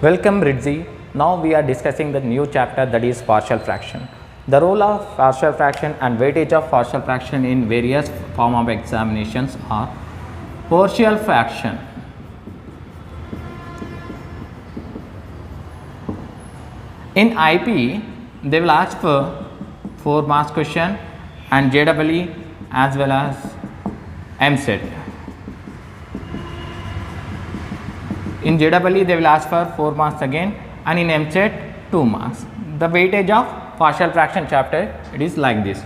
Welcome Ridzi. Now we are discussing the new chapter, that is partial fraction. The role of partial fraction and weightage of partial fraction in various form of examinations are: partial fraction. In IP, they will ask for 4 marks question and JEE as well as MSET. In JEE they will ask for 4 marks again, and in MSET 2 marks. The weightage of partial fraction chapter, it is like this.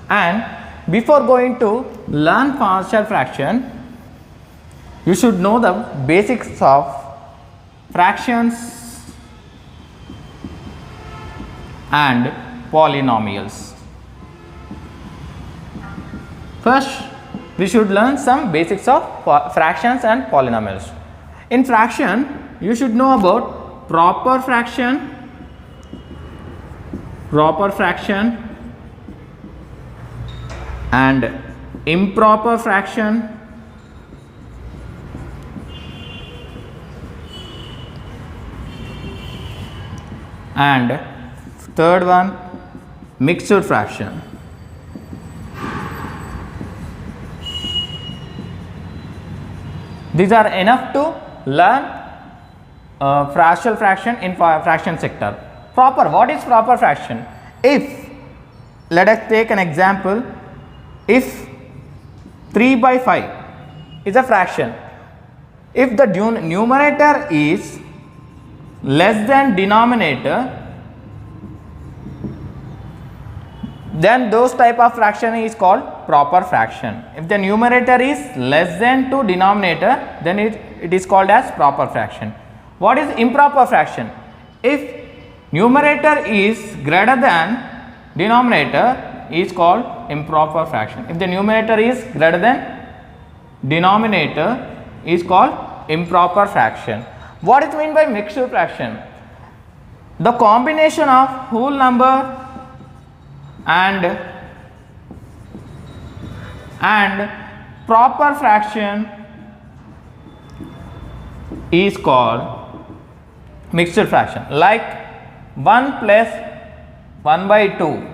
And before going to learn partial fraction, you should know the basics of fractions and polynomials. First, we should learn some basics of fractions and polynomials. In fraction, you should know about proper fraction and improper fraction and third one, mixed fraction. These are enough to learn partial fraction in fraction sector. Proper, what is proper fraction? If, let us take an example, if 3 by 5 is a fraction, if the numerator is less than denominator, then those type of fraction is called proper fraction. If the numerator is less than to denominator, then it is called as proper fraction. What is improper fraction? If numerator is greater than denominator, is called improper fraction. If the numerator is greater than denominator, is called improper fraction. What is meant by mixed fraction? The combination of whole number and proper fraction is called mixed fraction. Like 1 plus 1 by 2,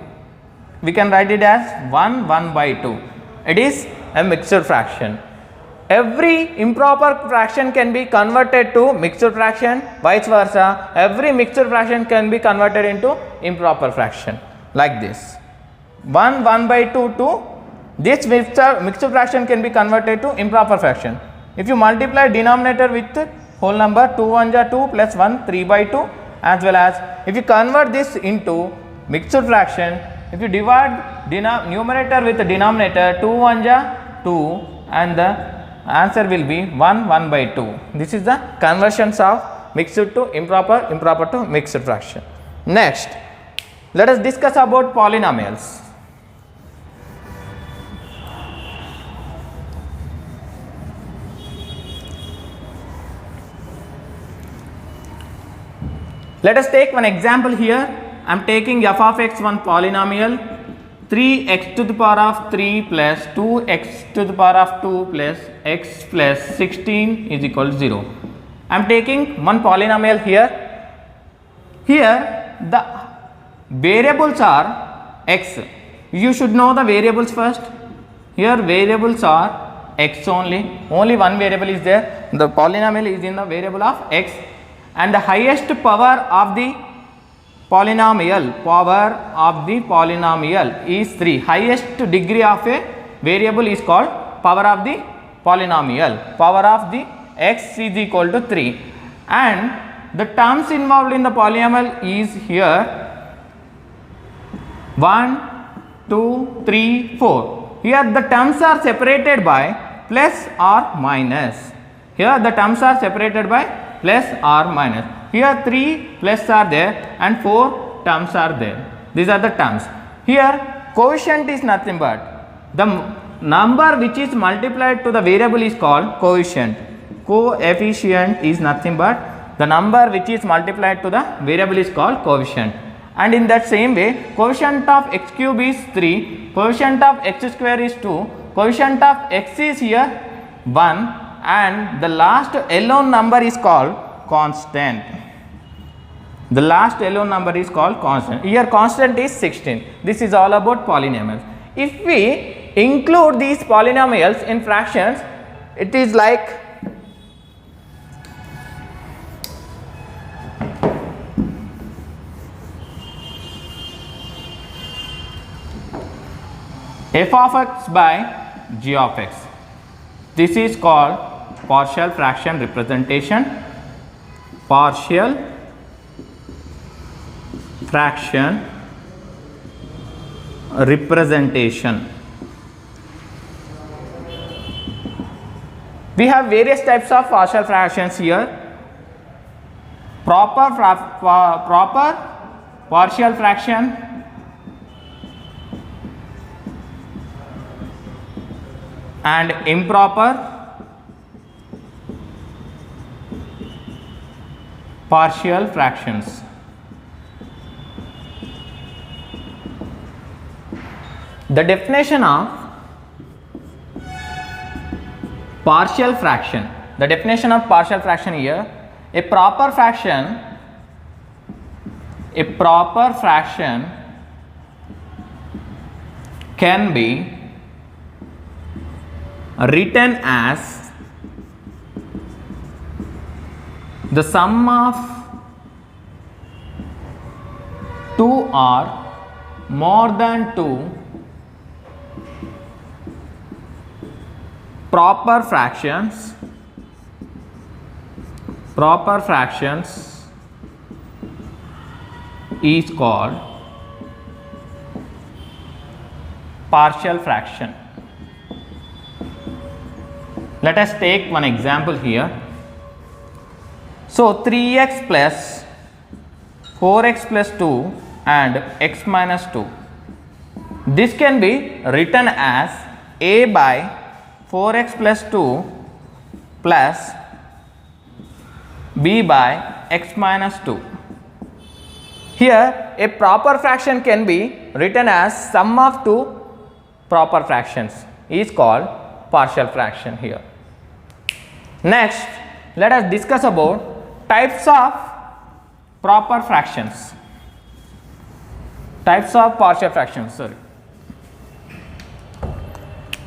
we can write it as 1 by 2. It is a mixed fraction. Every improper fraction can be converted to mixed fraction, vice versa. Every mixed fraction can be converted into improper fraction, like this. 1 by 2 to this mixed fraction can be converted to improper fraction. If you multiply denominator with whole number, 2 1 ja 2 plus 1 3 by 2, as well as if you convert this into mixed fraction, if you divide numerator with the denominator, 2 1 ja 2, and the answer will be 1 by 2. This is the conversions of mixed to improper, improper to mixed fraction. Next, let us discuss about polynomials. Let us take one example here. I am taking f of x, one polynomial, 3x to the power of 3 plus 2x to the power of 2 plus x plus 16 is equal to 0. I am taking one polynomial here. Here the variables are x. You should know the variables first. Here variables are x only. Only one variable is there. The polynomial is in the variable of x, and the highest power of the polynomial is 3. Highest degree of a variable is called power of the polynomial. Power of the x is equal to 3, and the terms involved in the polynomial is here 1 2 3 4. Here the terms are separated by plus or minus. Here the terms are separated by plus or minus. Here 3 plus are there and 4 terms are there. These are the terms. Here coefficient is nothing but the number which is multiplied to the variable is called coefficient. Coefficient is nothing but the number which is multiplied to the variable is called coefficient. And in that same way, coefficient of x cube is 3, coefficient of x square is 2, coefficient of x is here 1, and the last alone number is called constant. The last yellow number is called constant. Here constant is 16. This is all about polynomials. If we include these polynomials in fractions, it is like f of x by g of x. This is called partial fraction representation. Partial fraction representation. We have various types of partial fractions here. Proper partial fraction, and improper partial fractions. The definition of partial fraction. The definition of partial fraction here: a proper fraction can be written as the sum of two or more than two proper fractions is called partial fraction. Let us take one example here. So 3x plus 4x plus 2 and x minus 2. This can be written as a by 4x plus 2 plus b by x minus 2. Here a proper fraction can be written as sum of two proper fractions is called partial fraction here. Next, let us discuss about types of proper fractions. Types of partial fractions, sorry.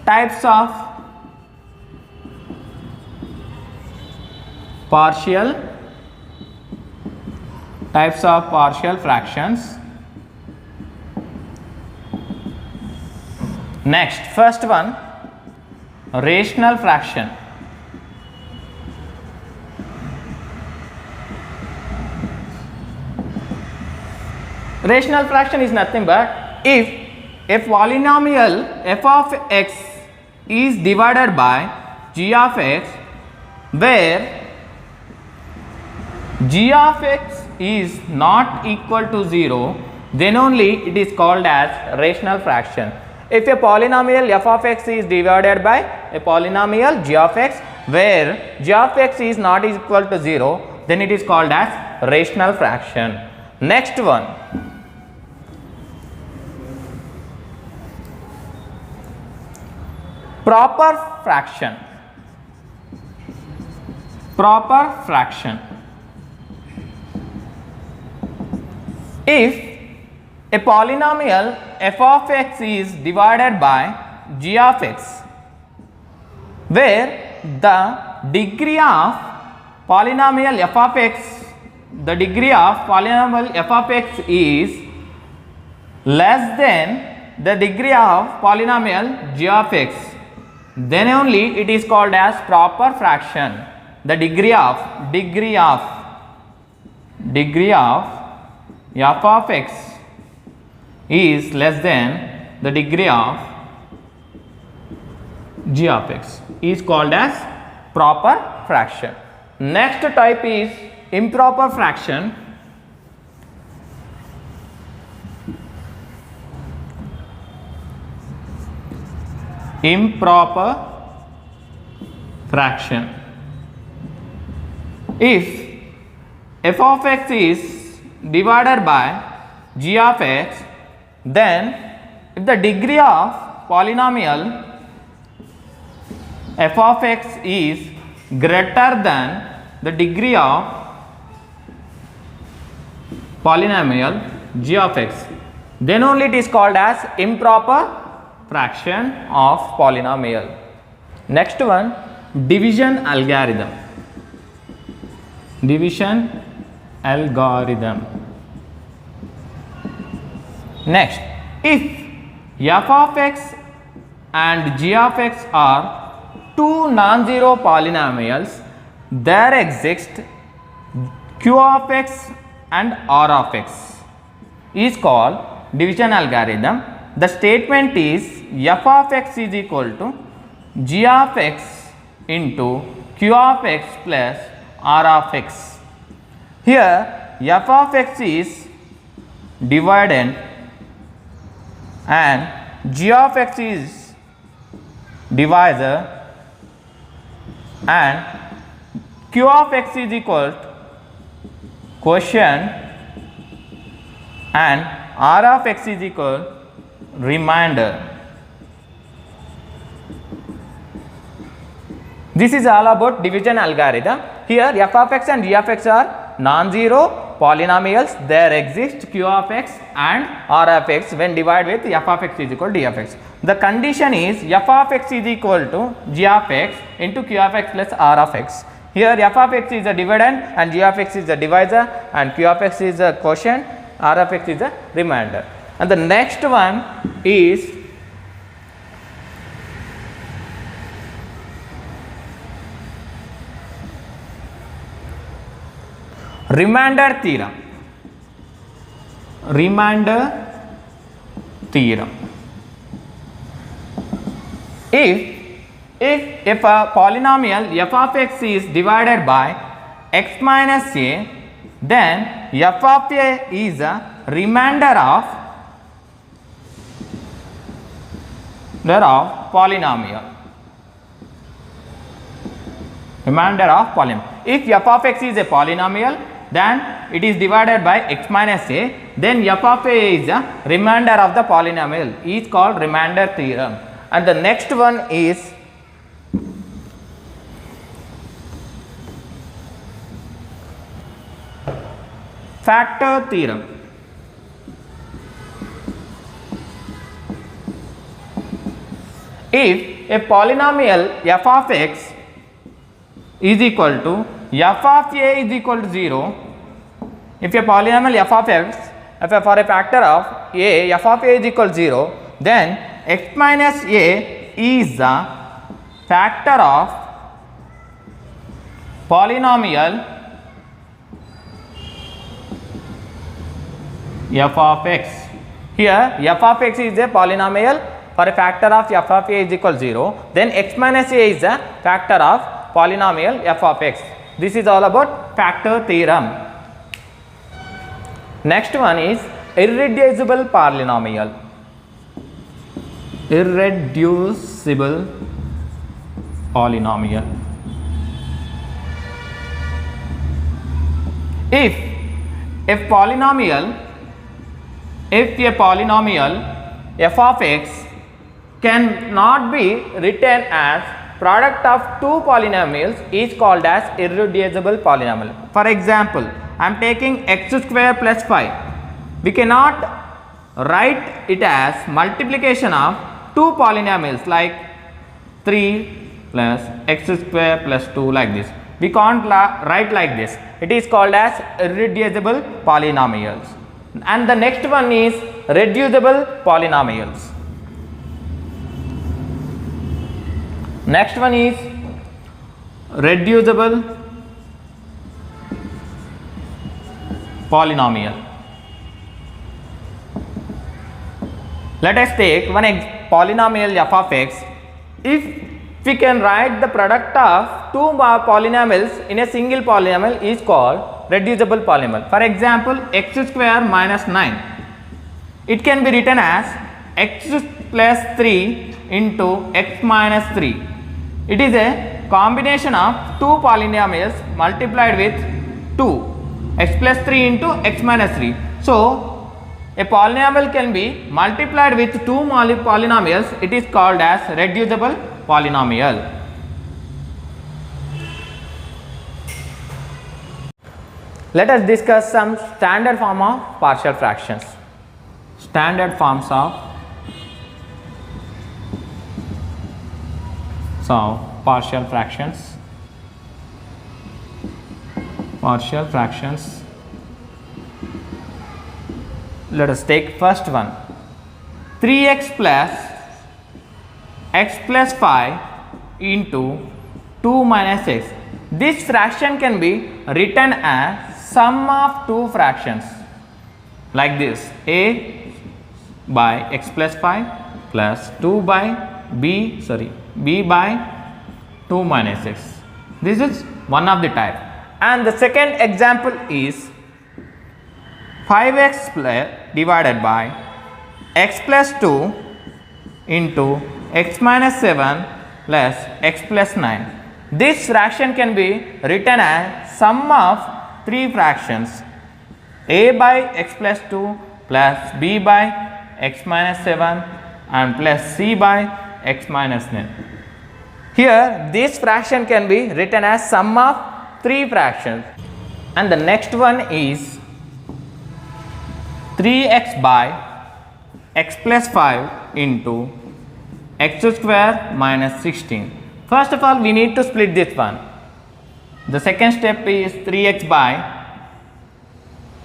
Types of partial fractions. Next, first one, rational fraction. Rational fraction is nothing but if a polynomial f of x is divided by g of x, where g of x is not equal to 0, then only it is called as rational fraction. If a polynomial f of x is divided by a polynomial g of x, where g of x is not equal to 0, then it is called as rational fraction. Next one, proper fraction. Proper fraction. If a polynomial f of x is divided by g of x, where the degree of polynomial f of x, the degree of polynomial f of x is less than the degree of polynomial g of x, then only it is called as proper fraction. The degree of f of x is less than the degree of g of x is called as proper fraction. Next type is improper fraction. Improper fraction. If f of x is divided by g of x, then if the degree of polynomial f of x is greater than the degree of polynomial g of x, then only it is called as improper fraction of polynomial. Next one, division algorithm. Division algorithm. Next, if f of x and g of x are two non-zero polynomials, there exists q of x and r of x is called division algorithm. The statement is f of x is equal to g of x into q of x plus r of x. Here f of x is dividend and g of x is divisor and q of x is equal to quotient and r of x is equal remainder. This is all about division algorithm. Here f of x and g of x are non-zero polynomials. There exists q of x and r of x when divided with f of x is equal to d of x. The condition is f of x is equal to g of x into q of x plus r of x. Here f of x is a dividend and g of x is a divisor and q of x is a quotient, r of x is a remainder. And the next one is remainder theorem. Remainder theorem. If a polynomial f of x is divided by x minus a, then f of a is a remainder of polynomial. Remainder of polynomial. If f of x is a polynomial, then it is divided by x minus a, then f of a is a remainder of the polynomial, is called remainder theorem. And the next one is factor theorem. If a polynomial f of x is equal to f of a is equal to 0, if a polynomial f of x, for a factor of a, f of a is equal to 0, then x minus a is the factor of polynomial f of x. Here f of x is a polynomial for a factor of f of a is equal to 0, then x minus a is a factor of polynomial f of x. This is all about factor theorem. Next one is irreducible polynomial. Irreducible polynomial. If a polynomial f of x cannot be written as product of two polynomials, is called as irreducible polynomial. For example, I am taking x square plus 5. We cannot write it as multiplication of two polynomials like 3 plus x square plus 2 like this. We can't write like this. It is called as irreducible polynomials. And the next one is reducible polynomials. Next one is reducible polynomial. Let us take one polynomial f of x. If we can write the product of two polynomials in a single polynomial, is called reducible polynomial. For example, x square minus 9. It can be written as x plus 3 into x minus 3. It is a combination of two polynomials multiplied with 2, x plus 3 into x minus 3. So, a polynomial can be multiplied with two polynomials. It is called as reducible polynomial. Let us discuss some standard form of partial fractions. Standard forms of partial fractions. Partial fractions. Let us take first one. 3x plus x plus 5 into 2 minus x. This fraction can be written as sum of two fractions like this: a by x plus 5 plus 2 by b by 2 minus x. This is one of the type. And the second example is 5x divided by x plus 2 into x minus 7 plus x plus 9. This fraction can be written as sum of three fractions: a by x plus 2 plus b by x minus 7 and plus c by x minus 9. Here this fraction can be written as sum of three fractions. And the next one is 3x by x plus 5 into x square minus 16. First of all, we need to split this one. The second step is 3x by,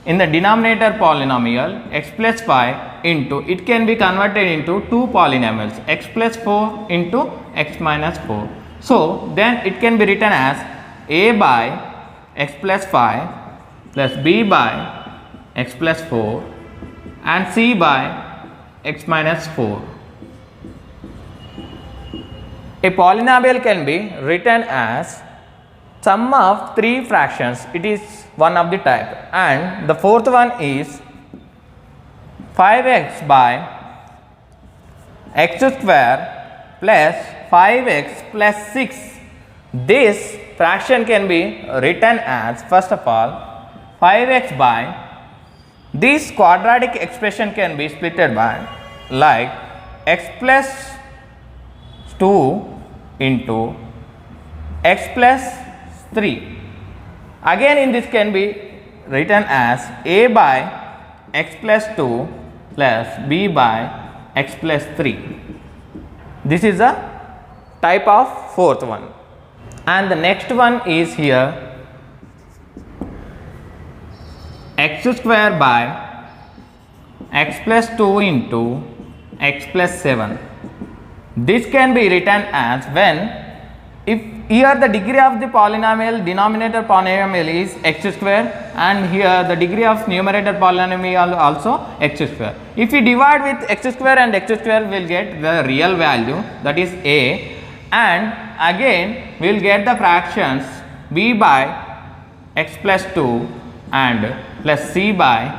in the denominator polynomial, x plus 5 into, it can be converted into two polynomials, x plus 4 into x minus 4. So then it can be written as a by x plus 5 plus b by x plus 4 and c by x minus 4. A polynomial can be written as sum of three fractions. It is one of the type. And the fourth one is 5x by x square plus 5x plus 6. This fraction can be written as, first of all, 5x by, this quadratic expression can be splitted by like x plus 2 into x plus 3. Again in this can be written as a by x plus 2 plus b by x plus 3. This is a type of fourth one. And the next one is here x square by x plus 2 into x plus 7. This can be written as when, if here the degree of the polynomial, denominator polynomial is x square, and here the degree of numerator polynomial also x square. If we divide with x square and x square, we will get the real value, that is a, and again we will get the fractions b by x plus 2 and plus c by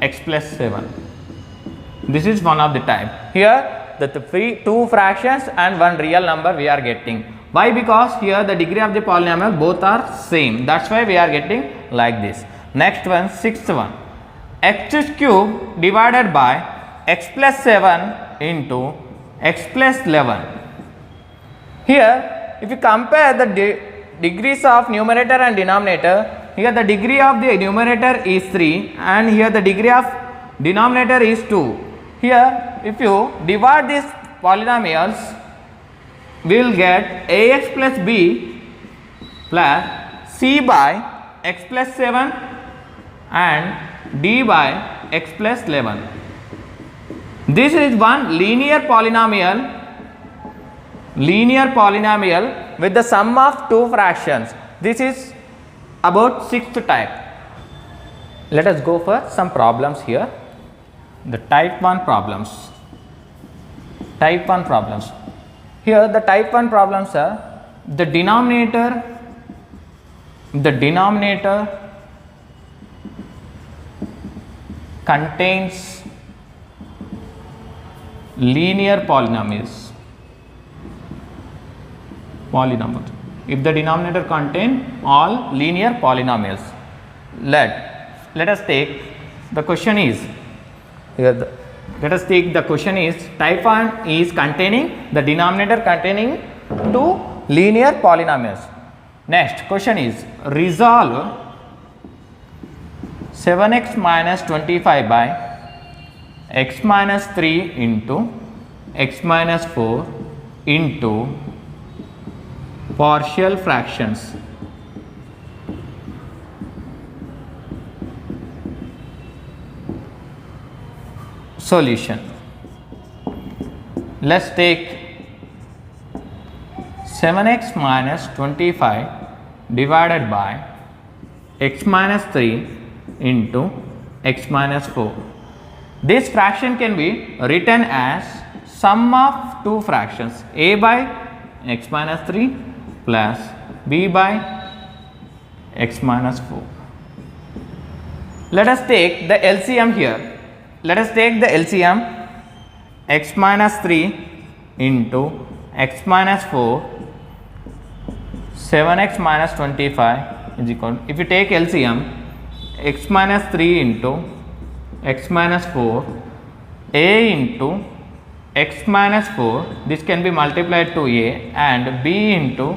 x plus 7. This is one of the type. Here the two fractions and one real number we are getting. Why? Because here the degree of the polynomial both are same. That's why we are getting like this. Next one, sixth one. X cube divided by x plus 7 into x plus 11. Here if you compare the degrees of numerator and denominator, here the degree of the numerator is 3 and here the degree of denominator is 2. Here if you divide these polynomials, we will get ax plus b plus c by x plus 7 and d by x plus 11. This is one linear polynomial with the sum of two fractions. This is about sixth type. Let us go for some problems here. The type 1 problems. Type 1 problems. Here the type 1 problems are the denominator contains linear polynomials. If the denominator contain all linear polynomials. Let us take the question is here. Let us take the question is type 1 is containing the denominator containing two linear polynomials. Next question is resolve 7x minus 25 by x minus 3 into x minus 4 into partial fractions. Solution. Let's take 7x minus 25 divided by x minus 3 into x minus 4. This fraction can be written as sum of two fractions, a by x minus 3 plus b by x minus 4. Let us take the LCM here. Let us take the LCM x minus 3 into x minus 4, 7x minus 25 is equal, if you take LCM x minus 3 into x minus 4, a into x minus 4, this can be multiplied to a, and b into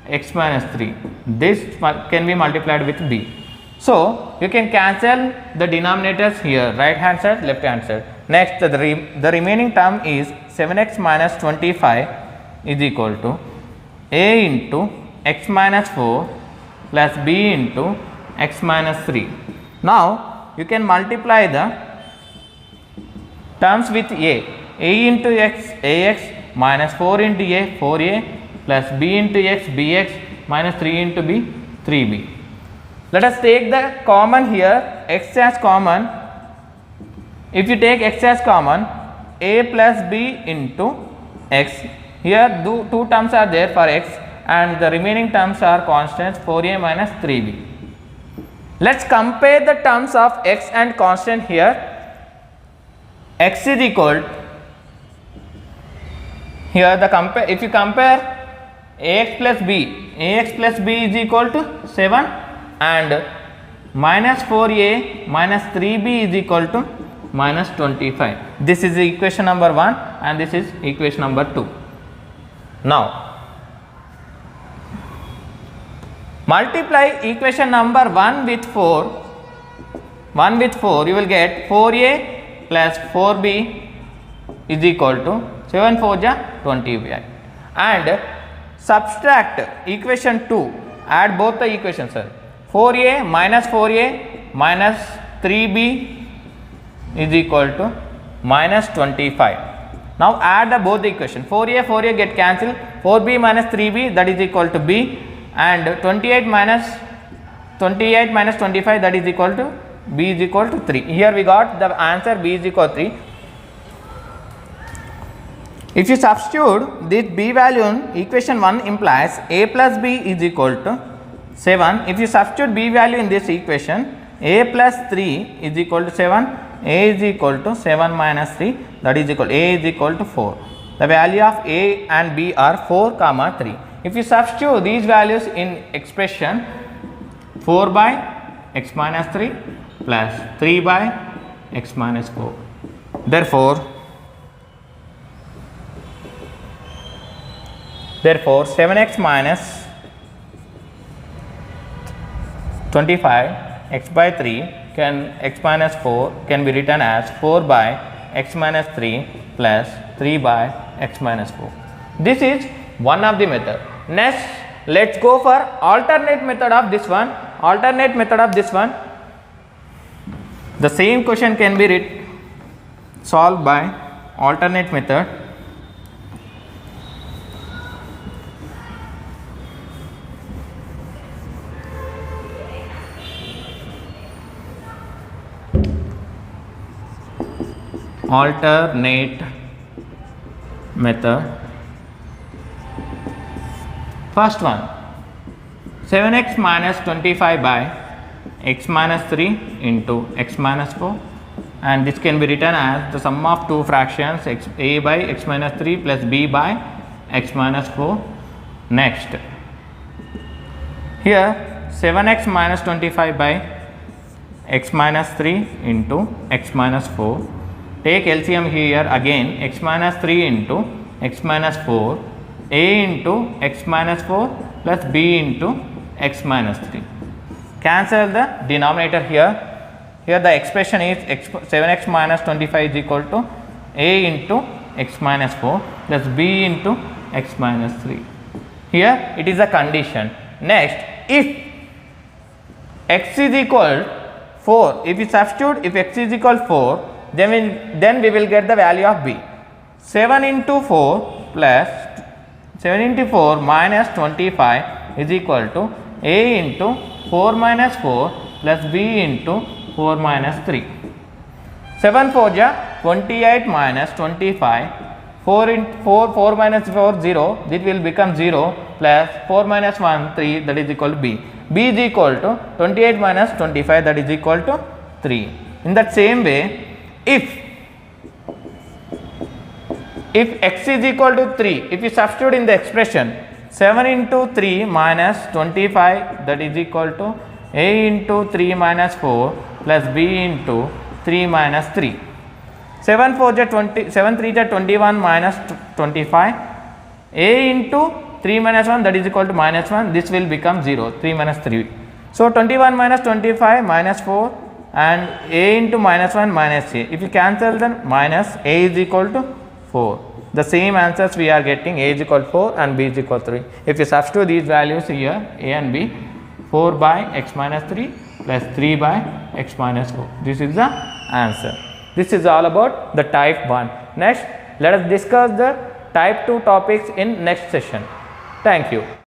x minus 3, this can be multiplied with b. So, you can cancel the denominators here, right hand side, left hand side. Next, the remaining term is 7x minus 25 is equal to a into x minus 4 plus b into x minus 3. Now, you can multiply the terms with a into x, ax, minus 4 into a, 4a, plus b into x, bx, minus 3 into b, 3b. Let us take the common here, x as common. If you take x as common, a plus b into x, here two terms are there for x and the remaining terms are constants, 4a minus 3b. Let us compare the terms of x and constant here. X is equal, here the if you compare ax plus b is equal to 7 and minus 4a minus 3b is equal to minus 25. This is the equation number 1 and this is equation number 2. Now, multiply equation number 1 with 4, you will get 4a plus 4b is equal to 7 4 ja 25, and subtract equation 2, add both the equations, sir. 4a minus 3b is equal to minus 25. Now add both the equation, 4a get cancelled, 4b minus 3b that is equal to b, and 28 minus 25 that is equal to b is equal to 3. Here we got the answer, b is equal to 3. If you substitute this b value in equation 1 implies a plus b is equal to 7. If you substitute b value in this equation, a plus 3 is equal to 7, a is equal to 7 minus 3, that is equal, a is equal to 4. The value of a and b are 4 comma 3. If you substitute these values in expression, 4 by x minus 3 plus 3 by x minus 4. Therefore 7x minus 25 x by 3 x minus 4 can be written as 4 by x minus 3 plus 3 by x minus 4. This is one of the method. Next, let's go for alternate method of this one. The same question can be solved by alternate method. Alternate method. First one, 7x minus 25 by x minus 3 into x minus 4, and this can be written as the sum of two fractions, a by x minus 3 plus b by x minus 4. Next, here 7x minus 25 by x minus 3 into x minus 4. Take LCM here again, x minus 3 into x minus 4, a into x minus 4 plus b into x minus 3. Cancel the denominator here. Here the expression is 7x minus 25 is equal to a into x minus 4 plus b into x minus 3. Here it is a condition. Next, if x is equal 4, if we substitute if x is equal 4, then we will get the value of b. 7 into 4 plus 7 into 4 minus 25 is equal to a into 4 minus 4 plus b into 4 minus 3. 7 4 ja 28 minus 25, 4 into 4 minus 4 0, it will become 0 plus 4 minus 1 3, that is equal to b. b is equal to 28 minus 25, that is equal to 3. In that same way, if x is equal to 3, if you substitute in the expression 7 into 3 minus 25, that is equal to a into 3 minus 4 plus b into 3 minus 3. 7 4 ja 20, 7 3 ja 21 minus 25, a into 3 minus 1, that is equal to minus 1, this will become 0, 3 minus 3. So 21 minus 25 minus 4 and a into minus 1 minus a. If you cancel, then minus a is equal to 4. The same answers we are getting, a is equal to 4 and b is equal to 3. If you substitute these values here, a and b, 4 by x minus 3 plus 3 by x minus 4. This is the answer. This is all about the type 1. Next, let us discuss the type 2 topics in next session. Thank you.